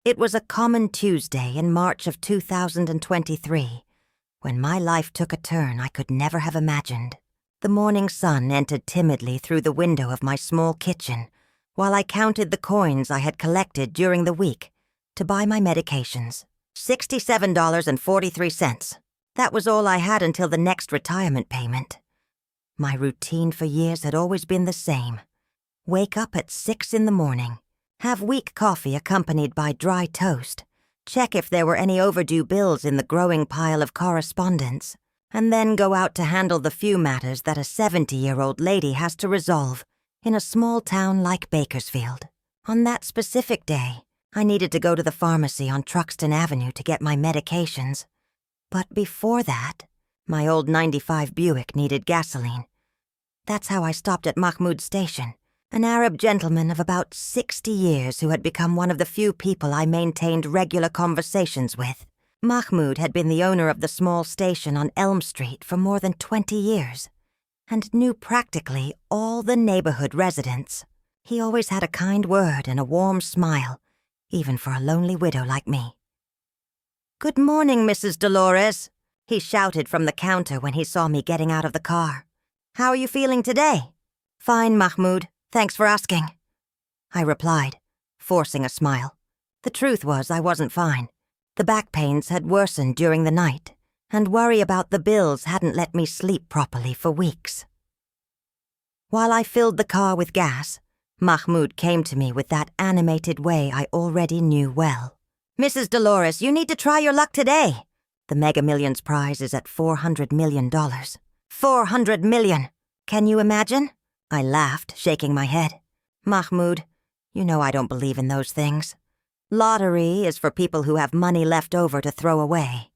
It was a common Tuesday in March of 2023, when my life took a turn I could never have imagined. The morning sun entered timidly through the window of my small kitchen, while I counted the coins I had collected during the week to buy my medications. $67.43. That was all I had until the next retirement payment. My routine for years had always been the same. Wake up at 6 in the morning, have weak coffee accompanied by dry toast, check if there were any overdue bills in the growing pile of correspondence, and then go out to handle the few matters that a 70-year-old lady has to resolve in a small town like Bakersfield. On that specific day, I needed to go to the pharmacy on Truxton Avenue to get my medications. But before that, my old '95 Buick needed gasoline. That's how I stopped at Mahmoud Station, an Arab gentleman of about 60 years who had become one of the few people I maintained regular conversations with. Mahmoud had been the owner of the small station on Elm Street for more than 20 years, and knew practically all the neighborhood residents. He always had a kind word and a warm smile, even for a lonely widow like me. "Good morning, Mrs. Dolores," he shouted from the counter when he saw me getting out of the car. "How are you feeling today?" "Fine, Mahmoud. Thanks for asking," I replied, forcing a smile. The truth was I wasn't fine. The back pains had worsened during the night, and worry about the bills hadn't let me sleep properly for weeks. While I filled the car with gas, Mahmoud came to me with that animated way I already knew well. "Mrs. Dolores, you need to try your luck today. The Mega Millions prize is at $400 million. $400 million! Can you imagine?" I laughed, shaking my head. "Mahmoud, you know I don't believe in those things. Lottery is for people who have money left over to throw away."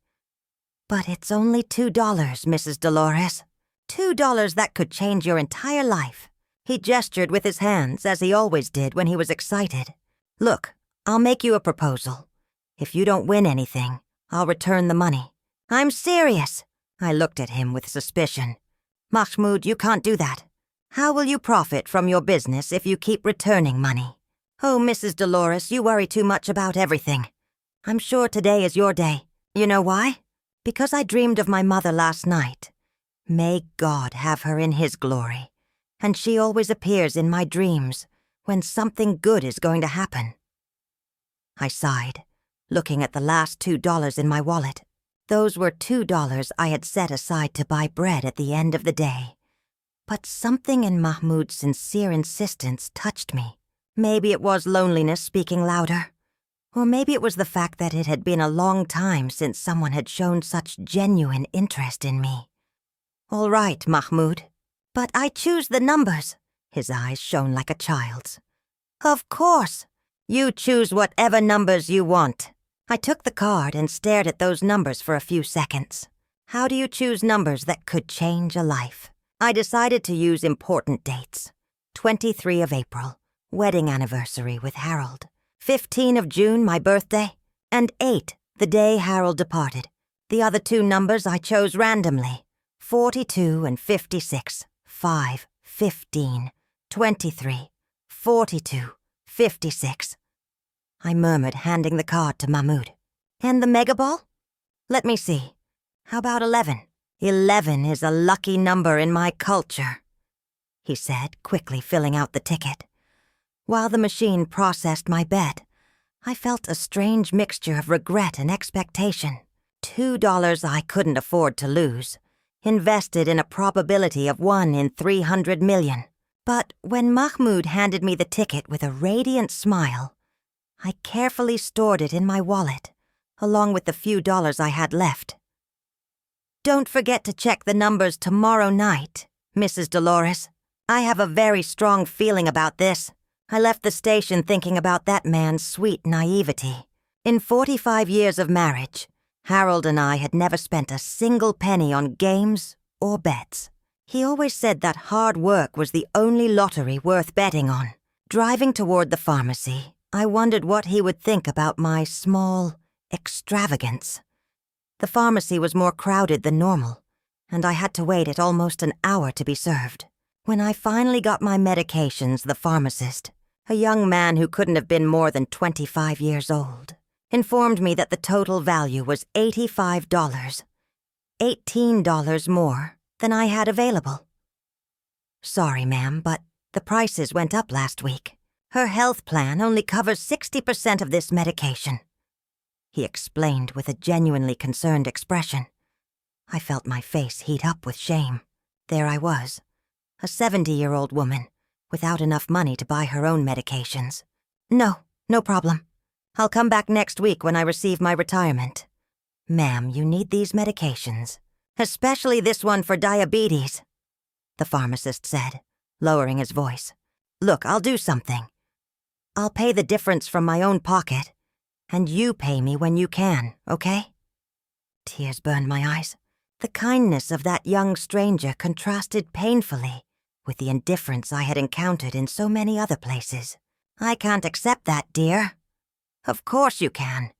"But it's only $2, Mrs. Dolores. $2 that could change your entire life." He gestured with his hands, as he always did when he was excited. "Look, I'll make you a proposal. If you don't win anything, I'll return the money." "I'm serious." I looked at him with suspicion. "Mahmoud, you can't do that. How will you profit from your business if you keep returning money?" "Oh, Mrs. Dolores, you worry too much about everything. I'm sure today is your day. You know why? Because I dreamed of my mother last night. May God have her in His glory. And she always appears in my dreams when something good is going to happen." I sighed, looking at the last $2 in my wallet. Those were $2 I had set aside to buy bread at the end of the day. But something in Mahmoud's sincere insistence touched me. Maybe it was loneliness speaking louder, or maybe it was the fact that it had been a long time since someone had shown such genuine interest in me. "All right, Mahmoud. But I choose the numbers." His eyes shone like a child's. "Of course. You choose whatever numbers you want." I took the card and stared at those numbers for a few seconds. How do you choose numbers that could change a life? I decided to use important dates. 23 of April, wedding anniversary with Harold. 15 of June, my birthday. And 8, the day Harold departed. The other two numbers I chose randomly. 42 and 56. 5, 15, 23, 42, 56. I murmured, handing the card to Mahmoud. "And the mega ball? Let me see. How about 11? 11 is a lucky number in my culture," he said, quickly filling out the ticket. While the machine processed my bet, I felt a strange mixture of regret and expectation. $2 I couldn't afford to lose, invested in a probability of 1 in 300 million. But when Mahmoud handed me the ticket with a radiant smile, I carefully stored it in my wallet, along with the few dollars I had left. "Don't forget to check the numbers tomorrow night, Mrs. Dolores. I have a very strong feeling about this. I left the station thinking about that man's sweet naivety. In 45 years of marriage, Harold and I had never spent a single penny on games or bets. He always said that hard work was the only lottery worth betting on. Driving toward the pharmacy, I wondered what he would think about my small extravagance. The pharmacy was more crowded than normal, and I had to wait at almost an hour to be served. When I finally got my medications, the pharmacist, A young man who couldn't have been more than 25 years old informed me that the total value was $85, $18 more than I had available. Sorry, ma'am, but the prices went up last week. Her health plan only covers 60% of this medication, he explained with a genuinely concerned expression. I felt my face heat up with shame. There I was, a 70-year-old woman, without enough money to buy her own medications. No problem. I'll come back next week when I receive my retirement. Ma'am, you need these medications, especially this one for diabetes, the pharmacist said, lowering his voice. Look, I'll do something. I'll pay the difference from my own pocket, and you pay me when you can, okay? Tears burned my eyes. The kindness of that young stranger contrasted painfully with the indifference I had encountered in so many other places. I can't accept that, dear. Of course you can.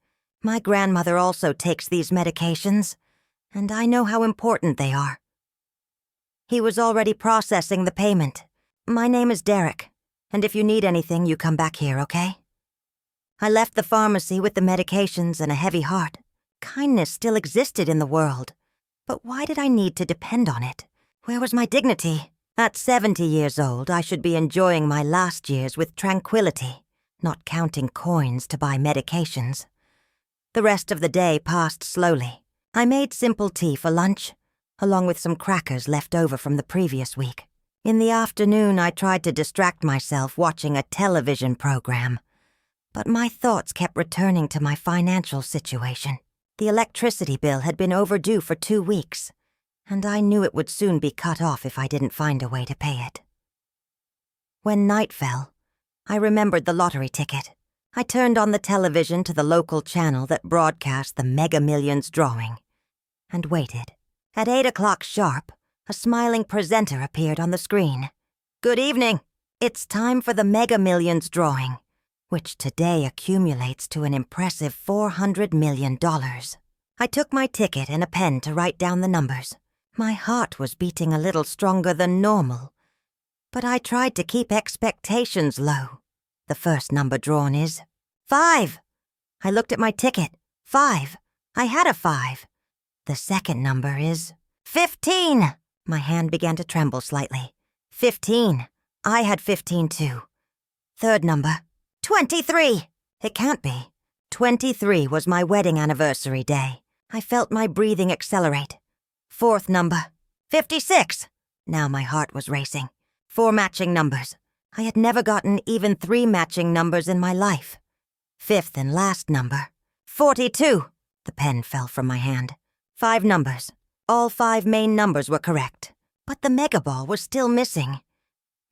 My grandmother also takes these medications, and I know how important they are. He was already processing the payment. My name is Derek, and if you need anything, you come back here, okay? I left the pharmacy with the medications and a heavy heart. Kindness still existed in the world, but why did I need to depend on it? Where was my dignity? At 70 years old, I should be enjoying my last years with tranquility, not counting coins to buy medications. The rest of the day passed slowly. I made simple tea for lunch, along with some crackers left over from the previous week. In the afternoon, I tried to distract myself watching a television program, but my thoughts kept returning to my financial situation. The electricity bill had been overdue for 2 weeks, and I knew it would soon be cut off if I didn't find a way to pay it. When night fell, I remembered the lottery ticket. I turned on the television to the local channel that broadcast the Mega Millions drawing, and waited. At 8 o'clock sharp, a smiling presenter appeared on the screen. Good evening. It's time for the Mega Millions drawing, which today accumulates to an impressive $400 million. I took my ticket and a pen to write down the numbers. My heart was beating a little stronger than normal, but I tried to keep expectations low. The first number drawn is 5. I looked at my ticket. 5. I had a 5. The second number is 15. My hand began to tremble slightly. 15. I had 15 too. Third number, 23. It can't be. 23 was my wedding anniversary day. I felt my breathing accelerate. Fourth number, 56. Now my heart was racing. 4 matching numbers. I had never gotten even 3 matching numbers in my life. Fifth and last number, 42. The pen fell from my hand. 5 numbers. All 5 main numbers were correct, but the mega ball was still missing.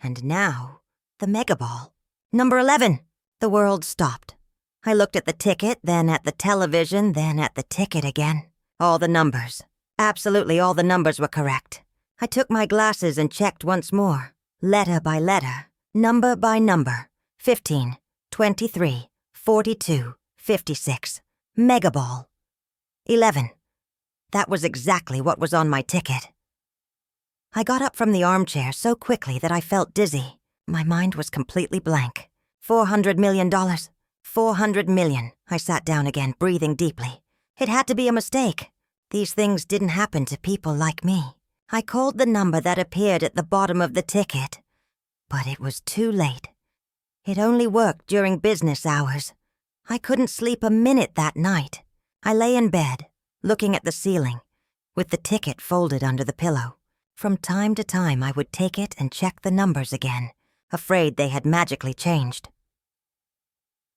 And now, the mega ball. Number 11. The world stopped. I looked at the ticket, then at the television, then at the ticket again. All the numbers. Absolutely all the numbers were correct. I took my glasses and checked once more. Letter by letter, number by number. 15, 23, 42, 56. Mega ball. 11. That was exactly what was on my ticket. I got up from the armchair so quickly that I felt dizzy. My mind was completely blank. $400 million. 400 million. I sat down again, breathing deeply. It had to be a mistake. These things didn't happen to people like me. I called the number that appeared at the bottom of the ticket, but it was too late. It only worked during business hours. I couldn't sleep a minute that night. I lay in bed, looking at the ceiling, with the ticket folded under the pillow. From time to time, I would take it and check the numbers again, afraid they had magically changed.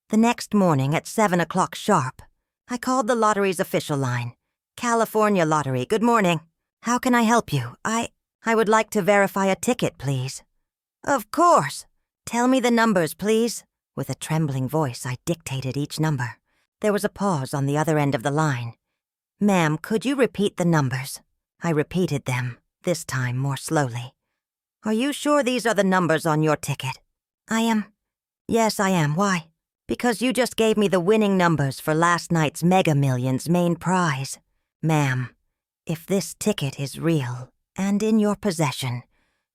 The next morning at 7 o'clock sharp, I called the lottery's official line. California Lottery, good morning. How can I help you? I would like to verify a ticket, please. Of course. Tell me the numbers, please. With a trembling voice, I dictated each number. There was a pause on the other end of the line. Ma'am, could you repeat the numbers? I repeated them, this time more slowly. Are you sure these are the numbers on your ticket? I am. Yes, I am. Why? Because you just gave me the winning numbers for last night's Mega Millions main prize. Ma'am, if this ticket is real and in your possession,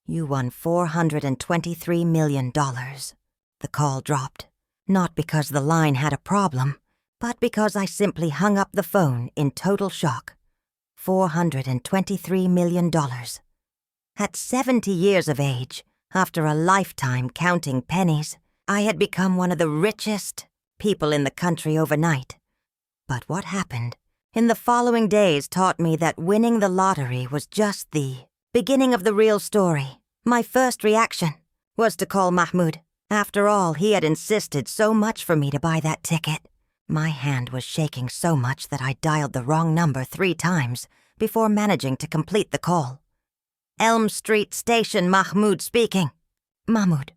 you won $423 million. The call dropped, not because the line had a problem, but because I simply hung up the phone in total shock. $423 million. At 70 years of age, after a lifetime counting pennies, I had become one of the richest people in the country overnight. But what happened in the following days taught me that winning the lottery was just the beginning of the real story. My first reaction was to call Mahmoud. After all, he had insisted so much for me to buy that ticket. My hand was shaking so much that I dialed the wrong number 3 times before managing to complete the call. Elm Street Station, Mahmoud speaking. Mahmoud,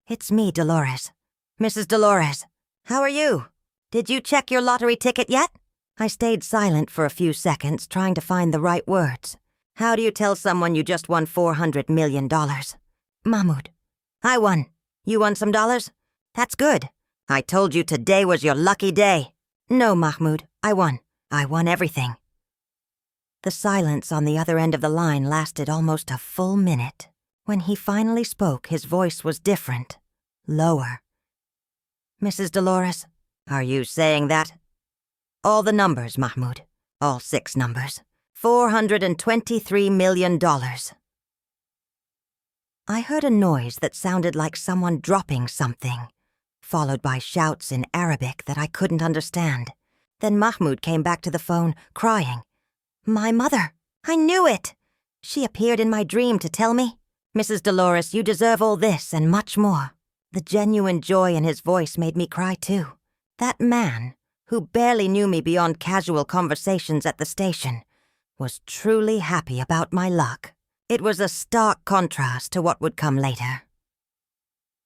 it's me, Dolores. Mrs. Dolores, how are you? Did you check your lottery ticket yet? I stayed silent for a few seconds, trying to find the right words. How do you tell someone you just won $400 million? Mahmoud, I won. You won some dollars? That's good. I told you today was your lucky day. No, Mahmoud, I won. I won everything. The silence on the other end of the line lasted almost a full minute. When he finally spoke, his voice was different, lower. Mrs. Dolores, are you saying that? All the numbers, Mahmoud. All 6 numbers. $423 million. I heard a noise that sounded like someone dropping something, followed by shouts in Arabic that I couldn't understand. Then Mahmoud came back to the phone, crying. My mother! I knew it! She appeared in my dream to tell me, Mrs. Dolores, you deserve all this and much more. The genuine joy in his voice made me cry too. That man, who barely knew me beyond casual conversations at the station, was truly happy about my luck. It was a stark contrast to what would come later.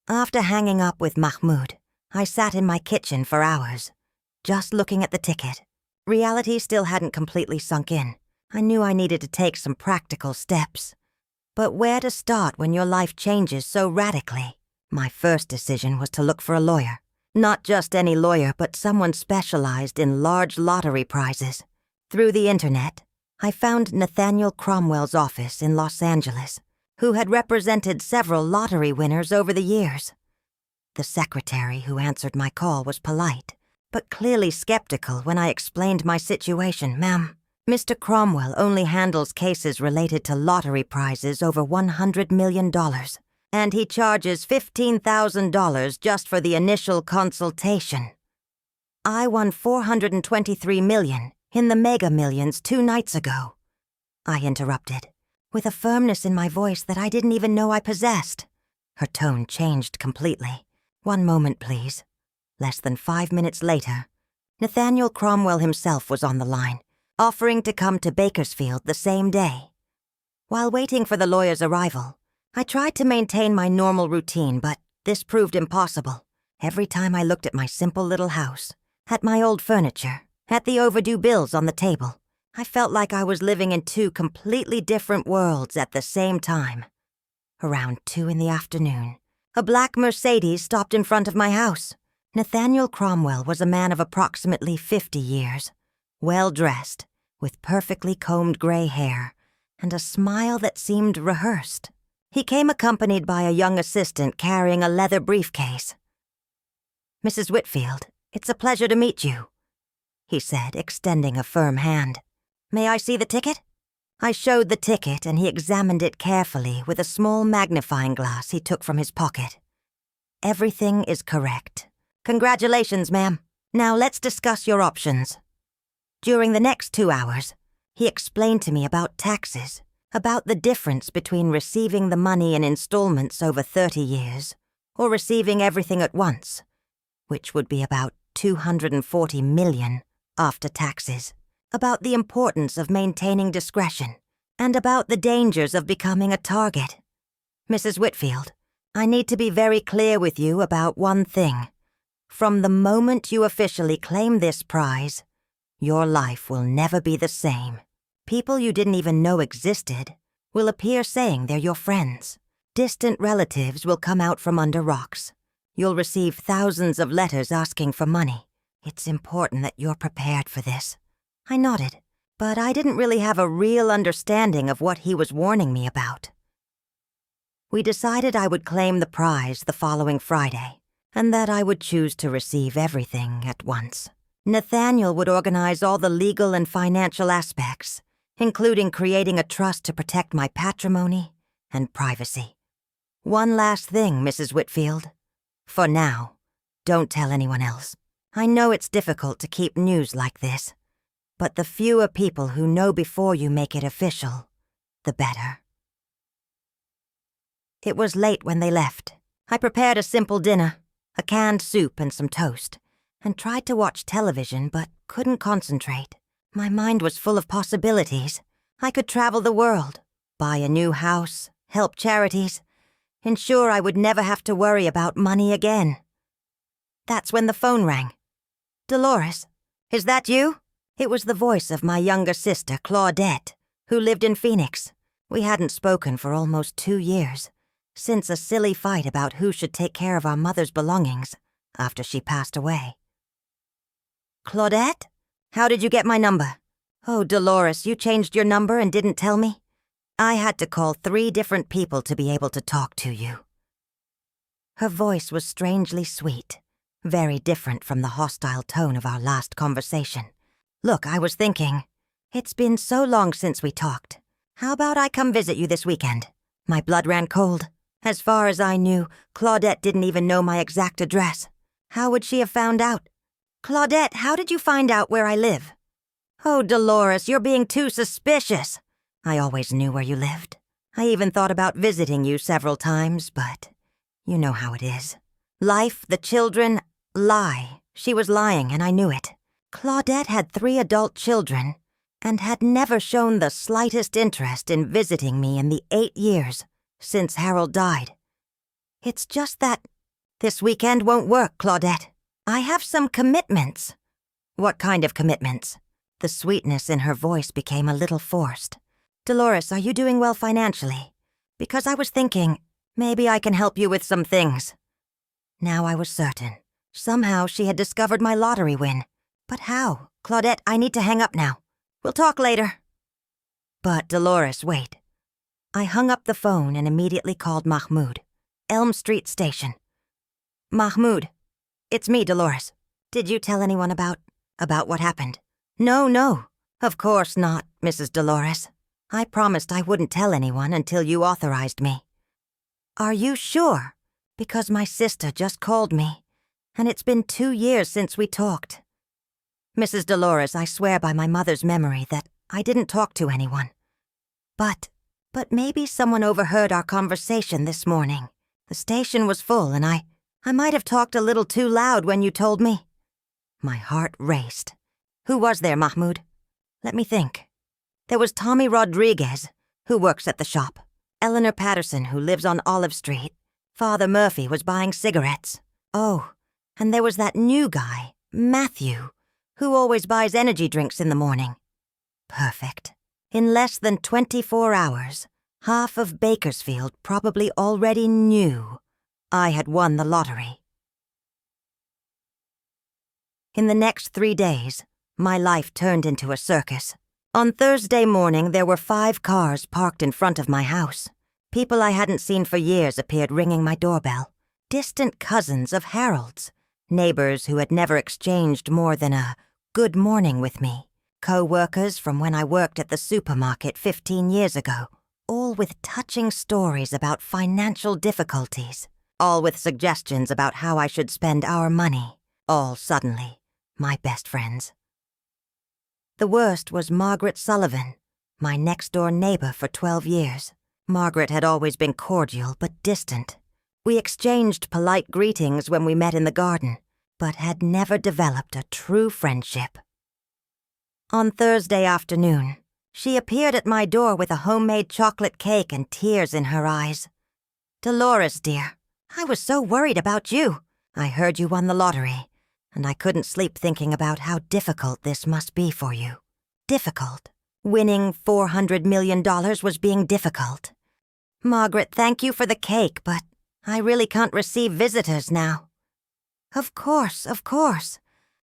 After hanging up with Mahmoud, I sat in my kitchen for hours, just looking at the ticket. Reality still hadn't completely sunk in. I knew I needed to take some practical steps. But where to start when your life changes so radically? My first decision was to look for a lawyer. Not just any lawyer, but someone specialized in large lottery prizes. Through the internet, I found Nathaniel Cromwell's office in Los Angeles, who had represented several lottery winners over the years. The secretary who answered my call was polite, but clearly skeptical when I explained my situation. Ma'am, Mr. Cromwell only handles cases related to lottery prizes over $100 million, and he charges $15,000 just for the initial consultation. I won $423 million in the Mega Millions 2 nights ago. I interrupted, with a firmness in my voice that I didn't even know I possessed. Her tone changed completely. One moment, please. Less than 5 minutes later, Nathaniel Cromwell himself was on the line, offering to come to Bakersfield the same day. While waiting for the lawyer's arrival, I tried to maintain my normal routine, but this proved impossible. Every time I looked at my simple little house, at my old furniture, at the overdue bills on the table, I felt like I was living in 2 completely different worlds at the same time. Around 2 in the afternoon, a black Mercedes stopped in front of my house. Nathaniel Cromwell was a man of approximately 50 years, well-dressed, with perfectly combed gray hair, and a smile that seemed rehearsed. He came accompanied by a young assistant carrying a leather briefcase. Mrs. Whitfield, it's a pleasure to meet you, he said, extending a firm hand. May I see the ticket? I showed the ticket and he examined it carefully with a small magnifying glass he took from his pocket. Everything is correct. Congratulations, ma'am. Now let's discuss your options. During the next 2 hours, he explained to me about taxes, about the difference between receiving the money in installments over 30 years or receiving everything at once, which would be about $240 million after taxes, about the importance of maintaining discretion, and about the dangers of becoming a target. Mrs. Whitfield, I need to be very clear with you about one thing. From the moment you officially claim this prize, your life will never be the same. People you didn't even know existed will appear saying they're your friends. Distant relatives will come out from under rocks. You'll receive thousands of letters asking for money. It's important that you're prepared for this. I nodded, but I didn't really have a real understanding of what he was warning me about. We decided I would claim the prize the following Friday, and that I would choose to receive everything at once. Nathaniel would organize all the legal and financial aspects, including creating a trust to protect my patrimony and privacy. One last thing, Mrs. Whitfield. For now, don't tell anyone else. I know it's difficult to keep news like this, but the fewer people who know before you make it official, the better. It was late when they left. I prepared a simple dinner, a canned soup and some toast, and tried to watch television but couldn't concentrate. My mind was full of possibilities. I could travel the world, buy a new house, help charities, ensure I would never have to worry about money again. That's when the phone rang. Dolores, is that you? It was the voice of my younger sister, Claudette, who lived in Phoenix. We hadn't spoken for almost 2 years, since a silly fight about who should take care of our mother's belongings after she passed away. Claudette? How did you get my number? Oh, Dolores, you changed your number and didn't tell me? I had to call 3 different people to be able to talk to you. Her voice was strangely sweet, very different from the hostile tone of our last conversation. Look, I was thinking, it's been so long since we talked. How about I come visit you this weekend? My blood ran cold. As far as I knew, Claudette didn't even know my exact address. How would she have found out? Claudette, how did you find out where I live? Oh, Dolores, you're being too suspicious. I always knew where you lived. I even thought about visiting you several times, but you know how it is. Life, the children, lie. She was lying, and I knew it. Claudette had 3 adult children and had never shown the slightest interest in visiting me in the 8 years since Harold died. It's just that this weekend won't work, Claudette. I have some commitments. What kind of commitments? The sweetness in her voice became a little forced. Dolores, are you doing well financially? Because I was thinking, maybe I can help you with some things. Now I was certain. Somehow she had discovered my lottery win. But how? Claudette, I need to hang up now. We'll talk later. But Dolores, wait. I hung up the phone and immediately called Mahmoud, Elm Street Station. Mahmoud, it's me, Dolores. Did you tell anyone about what happened? No, of course not, Mrs. Dolores. I promised I wouldn't tell anyone until you authorized me. Are you sure? Because my sister just called me, and it's been 2 years since we talked. Mrs. Dolores, I swear by my mother's memory that I didn't talk to anyone. But maybe someone overheard our conversation this morning. The station was full, and I might have talked a little too loud when you told me. My heart raced. Who was there, Mahmoud? Let me think. There was Tommy Rodriguez, who works at the shop. Eleanor Patterson, who lives on Olive Street. Father Murphy was buying cigarettes. Oh, and there was that new guy, Matthew, who always buys energy drinks in the morning. Perfect. In less than 24 hours, half of Bakersfield probably already knew I had won the lottery. In the next 3 days, my life turned into a circus. On Thursday morning, there were 5 cars parked in front of my house. People I hadn't seen for years appeared ringing my doorbell. Distant cousins of Harold's. Neighbors who had never exchanged more than a good morning with me. Co-workers from when I worked at the supermarket 15 years ago. All with touching stories about financial difficulties. All with suggestions about how I should spend our money. All suddenly my best friends. The worst was Margaret Sullivan, my next-door neighbor for 12 years. Margaret had always been cordial but distant. We exchanged polite greetings when we met in the garden, but had never developed a true friendship. On Thursday afternoon, she appeared at my door with a homemade chocolate cake and tears in her eyes. Dolores, dear, I was so worried about you. I heard you won the lottery, and I couldn't sleep thinking about how difficult this must be for you. Difficult. Winning $400 million was being difficult. Margaret, thank you for the cake, but I really can't receive visitors now. Of course.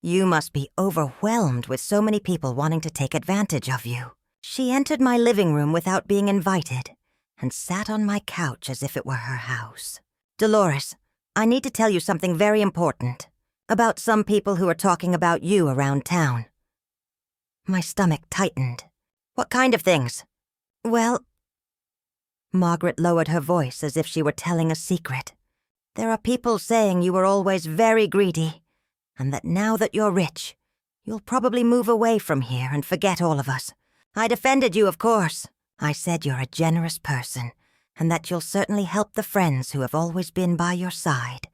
You must be overwhelmed with so many people wanting to take advantage of you. She entered my living room without being invited and sat on my couch as if it were her house. Dolores, I need to tell you something very important. About some people who are talking about you around town." My stomach tightened. "What kind of things?" "Well," Margaret lowered her voice as if she were telling a secret. "There are people saying you were always very greedy, and that now that you're rich, you'll probably move away from here and forget all of us. I defended you, of course. I said you're a generous person, and that you'll certainly help the friends who have always been by your side."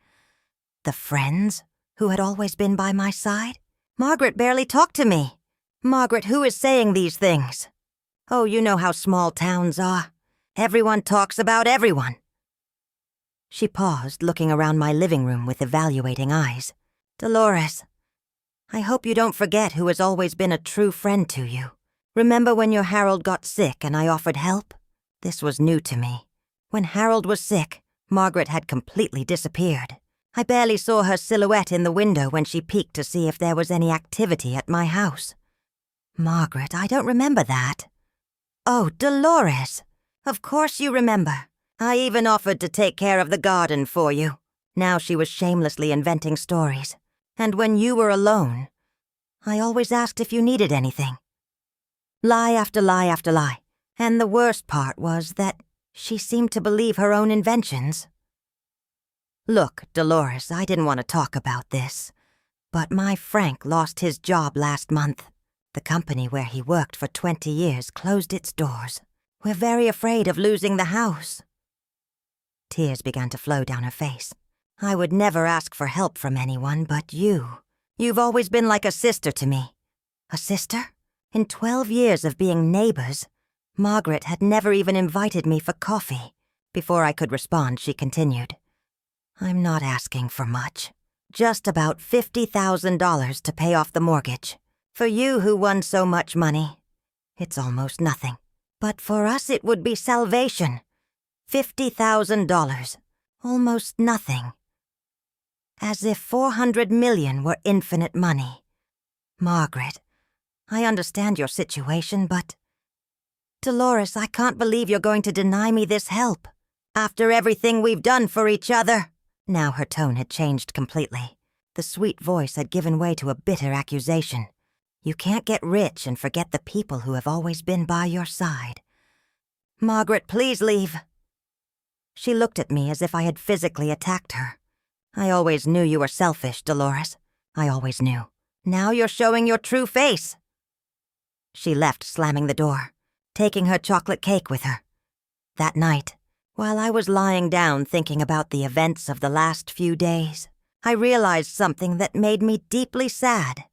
The friends who had always been by my side? Margaret barely talked to me. Margaret, who is saying these things? Oh, you know how small towns are. Everyone talks about everyone. She paused, looking around my living room with evaluating eyes. "Dolores, I hope you don't forget who has always been a true friend to you. Remember when your Harold got sick and I offered help? This was new to me. When Harold was sick, Margaret had completely disappeared. I barely saw her silhouette in the window when she peeked to see if there was any activity at my house." "Margaret, I don't remember that." "Oh, Dolores! Of course you remember. I even offered to take care of the garden for you." Now she was shamelessly inventing stories. "And when you were alone, I always asked if you needed anything." Lie after lie after lie. And the worst part was that she seemed to believe her own inventions. "Look, Dolores, I didn't want to talk about this, but my Frank lost his job last month. The company where he worked for 20 years closed its doors. We're very afraid of losing the house." Tears began to flow down her face. "I would never ask for help from anyone but you. You've always been like a sister to me." "A sister?" In 12 years of being neighbors, Margaret had never even invited me for coffee. Before I could respond, she continued. "I'm not asking for much. Just about $50,000 to pay off the mortgage. For you who won so much money, it's almost nothing. But for us it would be salvation. $50,000. Almost nothing. As if 400 million were infinite money. Margaret, I understand your situation, but... Dolores, I can't believe you're going to deny me this help. After everything we've done for each other." Now her tone had changed completely. The sweet voice had given way to a bitter accusation. "You can't get rich and forget the people who have always been by your side. Margaret, please leave." She looked at me as if I had physically attacked her. "I always knew you were selfish, Dolores. I always knew. Now you're showing your true face." She left, slamming the door, taking her chocolate cake with her. That night, while I was lying down thinking about the events of the last few days, I realized something that made me deeply sad.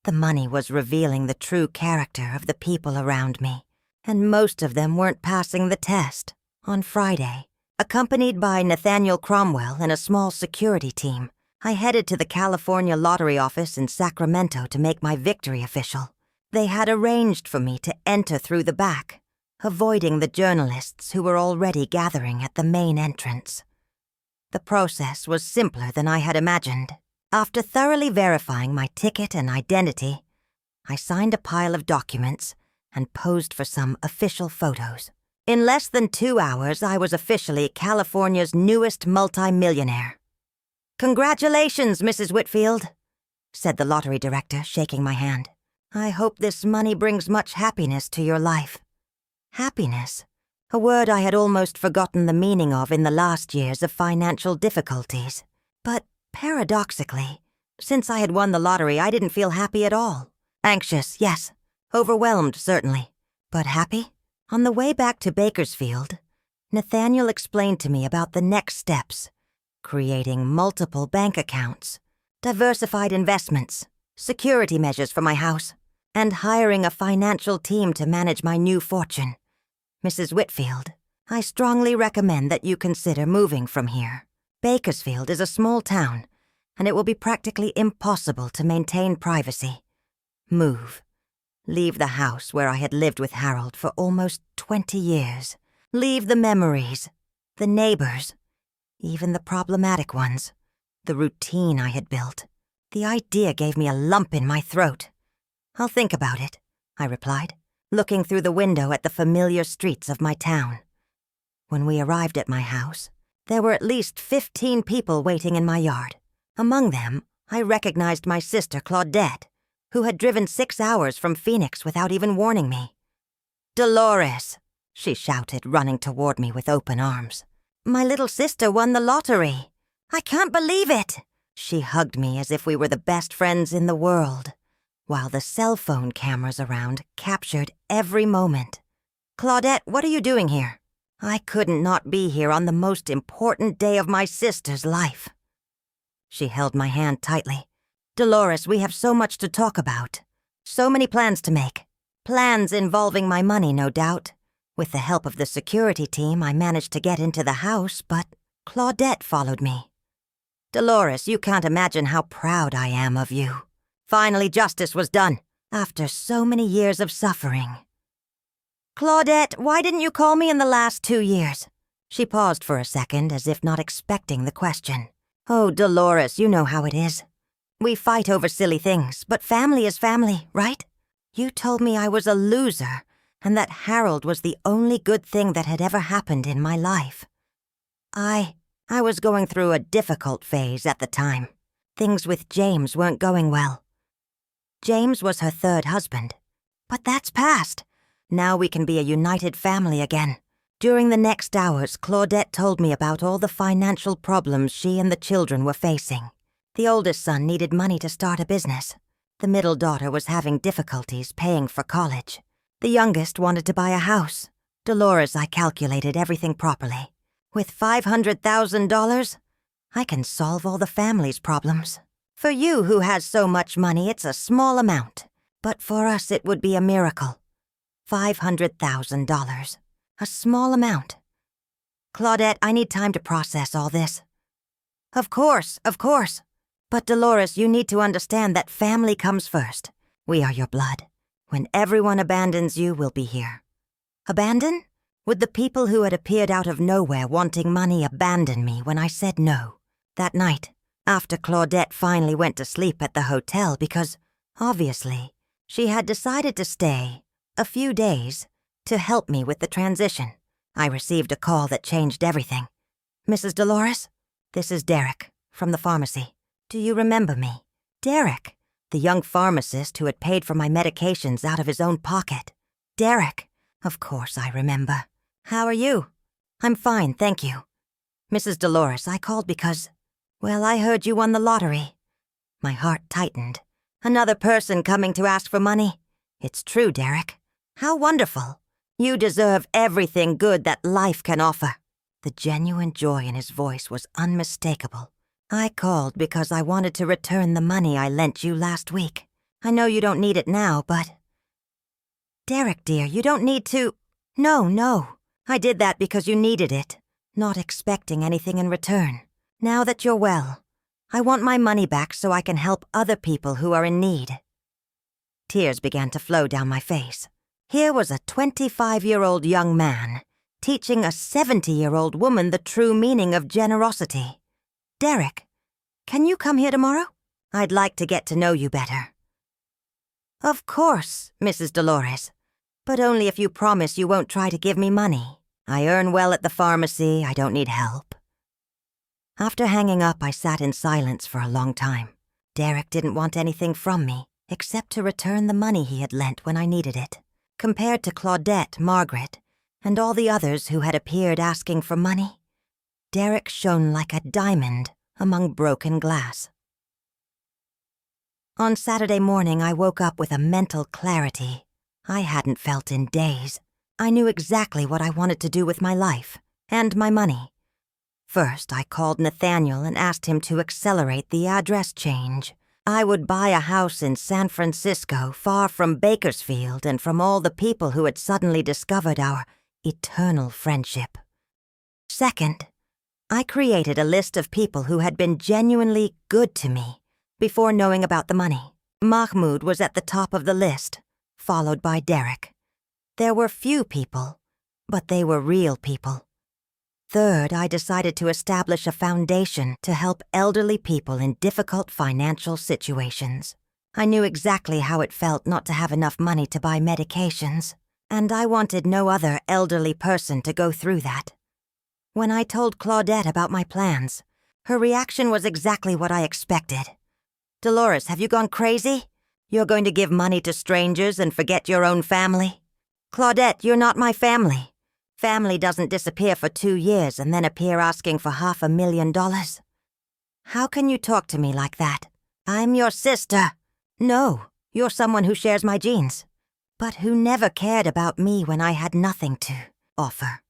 The money was revealing the true character of the people around me, and most of them weren't passing the test. On Friday, accompanied by Nathaniel Cromwell and a small security team, I headed to the California Lottery office in Sacramento to make my victory official. They had arranged for me to enter through the back, avoiding the journalists who were already gathering at the main entrance. The process was simpler than I had imagined. After thoroughly verifying my ticket and identity, I signed a pile of documents and posed for some official photos. In less than 2 hours, I was officially California's newest multimillionaire. "Congratulations, Mrs. Whitfield," said the lottery director, shaking my hand. "I hope this money brings much happiness to your life." Happiness, a word I had almost forgotten the meaning of in the last years of financial difficulties. But paradoxically, since I had won the lottery, I didn't feel happy at all. Anxious, yes. Overwhelmed, certainly. But happy? On the way back to Bakersfield, Nathaniel explained to me about the next steps: creating multiple bank accounts, diversified investments, security measures for my house, and hiring a financial team to manage my new fortune. Mrs. Whitfield, I strongly recommend that you consider moving from here. Bakersfield is a small town, and it will be practically impossible to maintain privacy. Move. Leave the house where I had lived with Harold for almost 20 years. Leave the memories, the neighbors, even the problematic ones, the routine I had built. The idea gave me a lump in my throat. "I'll think about it," I replied, looking through the window at the familiar streets of my town. When we arrived at my house, There were at least 15 people waiting in my yard. Among them, I recognized my sister Claudette, who had driven 6 hours from Phoenix without even warning me. "Dolores," she shouted, running toward me with open arms. "My little sister won the lottery. I can't believe it." She hugged me as if we were the best friends in the world, while the cell phone cameras around captured every moment. "Claudette, what are you doing here?" I couldn't not be here on the most important day of my sister's life. She held my hand tightly. "Dolores, we have so much to talk about. So many plans to make. Plans involving my money, no doubt. With the help of the security team, I managed to get into the house, but Claudette followed me. Dolores, you can't imagine how proud I am of you. Finally, justice was done, after so many years of suffering." "Claudette, why didn't you call me in the last 2 years?" She paused for a second, as if not expecting the question. "Oh, Dolores, you know how it is. We fight over silly things, but family is family, right? You told me I was a loser, and that Harold was the only good thing that had ever happened in my life. I was going through a difficult phase at the time. Things with James weren't going well. James was her 3rd husband. But that's past. Now we can be a united family again." During the next hours, Claudette told me about all the financial problems she and the children were facing. The oldest son needed money to start a business. The middle daughter was having difficulties paying for college. The youngest wanted to buy a house. Dolores, I calculated everything properly. With $500,000, I can solve all the family's problems. For you who has so much money, it's a small amount. But for us, it would be a miracle. $500,000. A small amount. Claudette, I need time to process all this. Of course. But Dolores, you need to understand that family comes first. We are your blood. When everyone abandons you, we'll be here. Abandon? Would the people who had appeared out of nowhere wanting money abandon me when I said no? That night, after Claudette finally went to sleep at the hotel because, obviously, she had decided to stay a few days to help me with the transition, I received a call that changed everything. "Mrs. Dolores, this is Derek, from the pharmacy. Do you remember me?" Derek, the young pharmacist who had paid for my medications out of his own pocket. Derek, of course I remember. "How are you?" "I'm fine, thank you." "Mrs. Dolores, I called because, well, I heard you won the lottery." My heart tightened. "Another person coming to ask for money?" "It's true, Derek." "How wonderful. You deserve everything good that life can offer." The genuine joy in his voice was unmistakable. "I called because I wanted to return the money I lent you last week. I know you don't need it now, but—" "Derek, dear, you don't need to—" No. I did that because you needed it, not expecting anything in return. Now that you're well, I want my money back so I can help other people who are in need." Tears began to flow down my face. Here was a 25-year-old young man teaching a 70-year-old woman the true meaning of generosity. "Derek, can you come here tomorrow? I'd like to get to know you better." "Of course, Mrs. Dolores, but only if you promise you won't try to give me money. I earn well at the pharmacy, I don't need help." After hanging up, I sat in silence for a long time. Derek didn't want anything from me, except to return the money he had lent when I needed it. Compared to Claudette, Margaret, and all the others who had appeared asking for money, Derek shone like a diamond among broken glass. On Saturday morning, I woke up with a mental clarity I hadn't felt in days. I knew exactly what I wanted to do with my life and my money. First, I called Nathaniel and asked him to accelerate the address change. I would buy a house in San Francisco, far from Bakersfield and from all the people who had suddenly discovered our eternal friendship. Second, I created a list of people who had been genuinely good to me before knowing about the money. Mahmoud was at the top of the list, followed by Derek. There were few people, but they were real people. Third, I decided to establish a foundation to help elderly people in difficult financial situations. I knew exactly how it felt not to have enough money to buy medications, and I wanted no other elderly person to go through that. When I told Claudette about my plans, her reaction was exactly what I expected. Dolores, have you gone crazy? You're going to give money to strangers and forget your own family? Claudette, you're not my family. Family doesn't disappear for 2 years and then appear asking for $500,000. How can you talk to me like that? I'm your sister. No, you're someone who shares my genes, but who never cared about me when I had nothing to offer.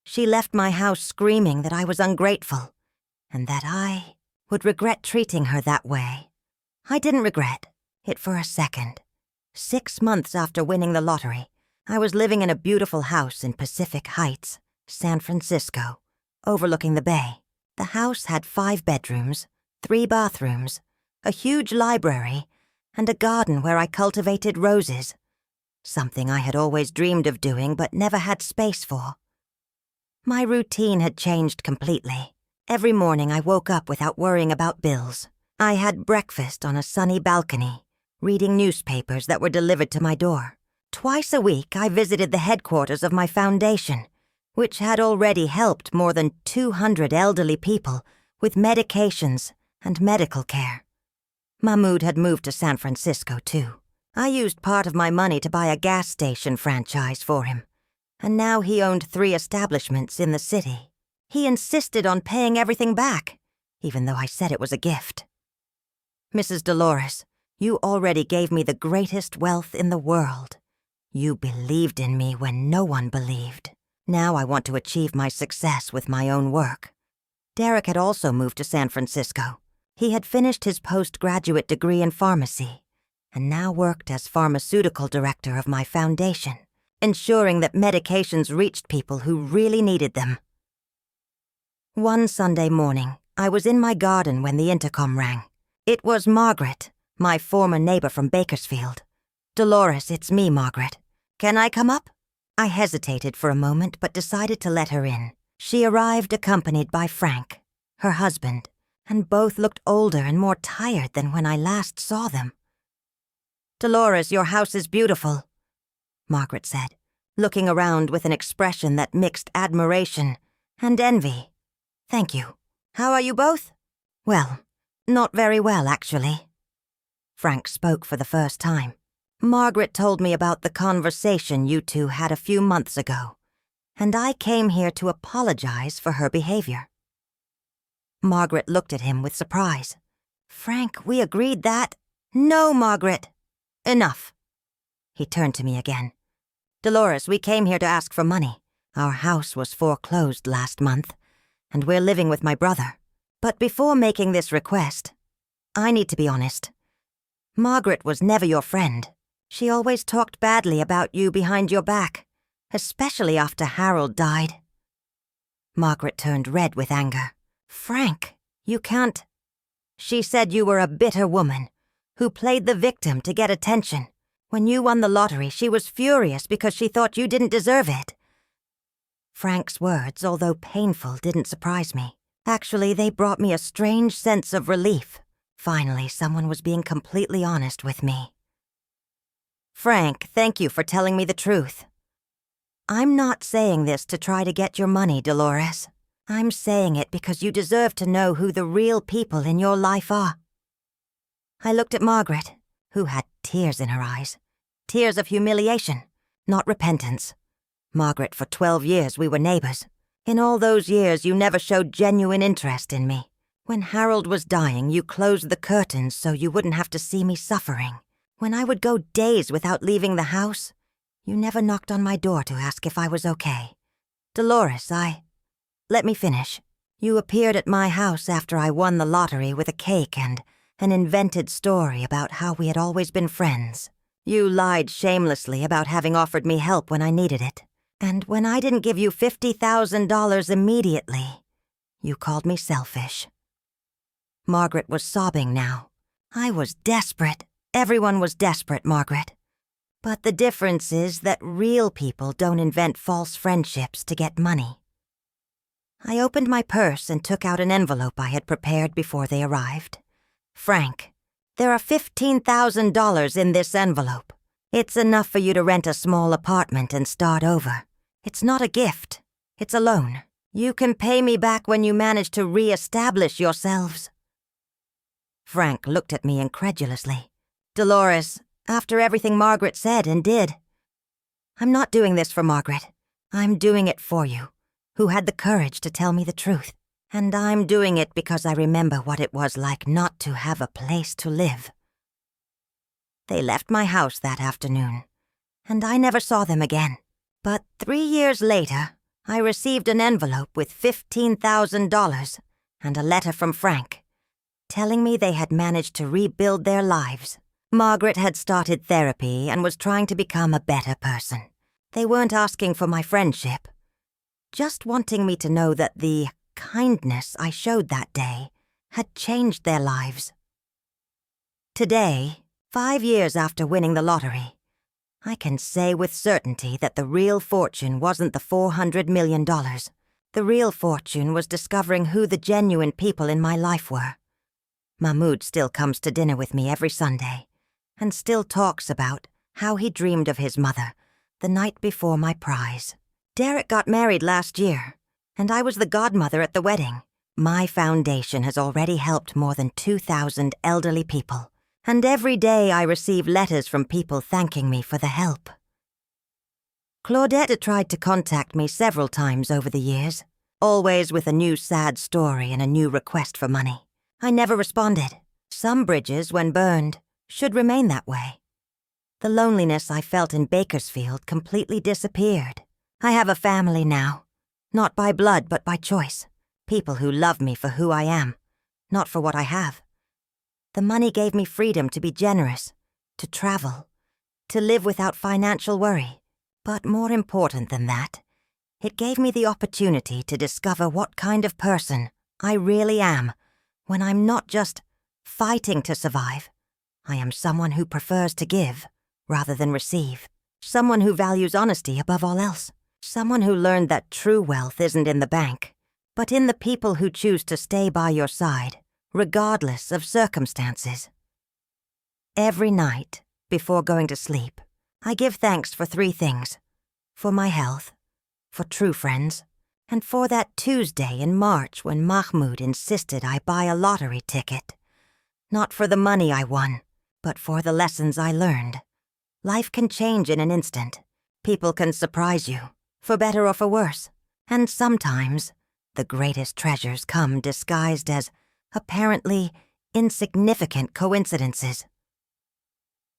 She left my house screaming that I was ungrateful, and that I would regret treating her that way. I didn't regret it for a second. 6 months after winning the lottery, I was living in a beautiful house in Pacific Heights, San Francisco, overlooking the bay. The house had 5 bedrooms, 3 bathrooms, a huge library, and a garden where I cultivated roses, something I had always dreamed of doing but never had space for. My routine had changed completely. Every morning I woke up without worrying about bills. I had breakfast on a sunny balcony, reading newspapers that were delivered to my door. Twice a week I visited the headquarters of my foundation, which had already helped more than 200 elderly people with medications and medical care. Mahmoud had moved to San Francisco, too. I used part of my money to buy a gas station franchise for him, and now he owned 3 establishments in the city. He insisted on paying everything back, even though I said it was a gift. Mrs. Dolores, you already gave me the greatest wealth in the world. You believed in me when no one believed. Now I want to achieve my success with my own work. Derek had also moved to San Francisco. He had finished his postgraduate degree in pharmacy and now worked as pharmaceutical director of my foundation, ensuring that medications reached people who really needed them. One Sunday morning, I was in my garden when the intercom rang. It was Margaret, my former neighbor from Bakersfield. Dolores, it's me, Margaret. Can I come up? I hesitated for a moment but decided to let her in. She arrived accompanied by Frank, her husband, and both looked older and more tired than when I last saw them. Dolores, your house is beautiful, Margaret said, looking around with an expression that mixed admiration and envy. Thank you. How are you both? Well, not very well, actually. Frank spoke for the first time. Margaret told me about the conversation you two had a few months ago, and I came here to apologize for her behavior. Margaret looked at him with surprise. Frank, we agreed that— No, Margaret. Enough. He turned to me again. Dolores, we came here to ask for money. Our house was foreclosed last month, and we're living with my brother. But before making this request, I need to be honest. Margaret was never your friend. She always talked badly about you behind your back, especially after Harold died. Margaret turned red with anger. Frank, you can't— She said you were a bitter woman who played the victim to get attention. When you won the lottery, she was furious because she thought you didn't deserve it. Frank's words, although painful, didn't surprise me. Actually, they brought me a strange sense of relief. Finally, someone was being completely honest with me. Frank, thank you for telling me the truth. I'm not saying this to try to get your money, Dolores. I'm saying it because you deserve to know who the real people in your life are. I looked at Margaret, who had tears in her eyes. Tears of humiliation, not repentance. Margaret, for 12 years we were neighbors. In all those years, you never showed genuine interest in me. When Harold was dying, you closed the curtains so you wouldn't have to see me suffering. When I would go days without leaving the house, you never knocked on my door to ask if I was okay. Dolores, Let me finish. You appeared at my house after I won the lottery with a cake and an invented story about how we had always been friends. You lied shamelessly about having offered me help when I needed it. And when I didn't give you $50,000 immediately, you called me selfish. Margaret was sobbing now. I was desperate. Everyone was desperate, Margaret. But the difference is that real people don't invent false friendships to get money. I opened my purse and took out an envelope I had prepared before they arrived. Frank, there are $15,000 in this envelope. It's enough for you to rent a small apartment and start over. It's not a gift. It's a loan. You can pay me back when you manage to re-establish yourselves." Frank looked at me incredulously. "Dolores, after everything Margaret said and did." "I'm not doing this for Margaret. I'm doing it for you, who had the courage to tell me the truth. And I'm doing it because I remember what it was like not to have a place to live." They left my house that afternoon, and I never saw them again. But 3 years later, I received an envelope with $15,000 and a letter from Frank, telling me they had managed to rebuild their lives. Margaret had started therapy and was trying to become a better person. They weren't asking for my friendship, just wanting me to know that the kindness I showed that day had changed their lives. Today, 5 years after winning the lottery, I can say with certainty that the real fortune wasn't the $400 million. The real fortune was discovering who the genuine people in my life were. Mahmoud still comes to dinner with me every Sunday, and still talks about how he dreamed of his mother the night before my prize. Derek got married last year, and I was the godmother at the wedding. My foundation has already helped more than 2,000 elderly people, and every day I receive letters from people thanking me for the help. Claudette had tried to contact me several times over the years, always with a new sad story and a new request for money. I never responded. Some bridges, when burned, should remain that way. The loneliness I felt in Bakersfield completely disappeared. I have a family now. Not by blood, but by choice. People who love me for who I am, not for what I have. The money gave me freedom to be generous, to travel, to live without financial worry. But more important than that, it gave me the opportunity to discover what kind of person I really am when I'm not just fighting to survive. I am someone who prefers to give rather than receive. Someone who values honesty above all else. Someone who learned that true wealth isn't in the bank, but in the people who choose to stay by your side, regardless of circumstances. Every night, before going to sleep, I give thanks for 3 things: for my health, for true friends, and for that Tuesday in March when Mahmoud insisted I buy a lottery ticket. Not for the money I won, but for the lessons I learned. Life can change in an instant. People can surprise you, for better or for worse. And sometimes, the greatest treasures come disguised as apparently insignificant coincidences.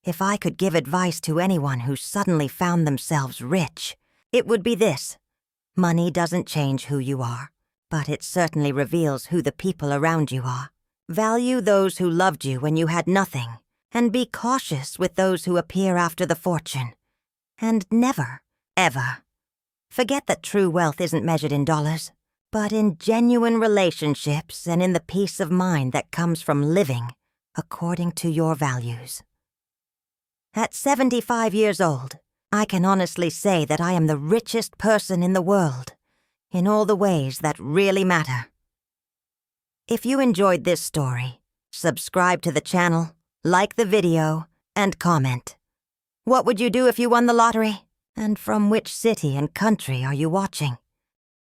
If I could give advice to anyone who suddenly found themselves rich, it would be this: money doesn't change who you are, but it certainly reveals who the people around you are. Value those who loved you when you had nothing, and be cautious with those who appear after the fortune. And never, ever, forget that true wealth isn't measured in dollars, but in genuine relationships and in the peace of mind that comes from living according to your values. At 75 years old, I can honestly say that I am the richest person in the world, in all the ways that really matter. If you enjoyed this story, subscribe to the channel, like the video, and comment. What would you do if you won the lottery? And from which city and country are you watching?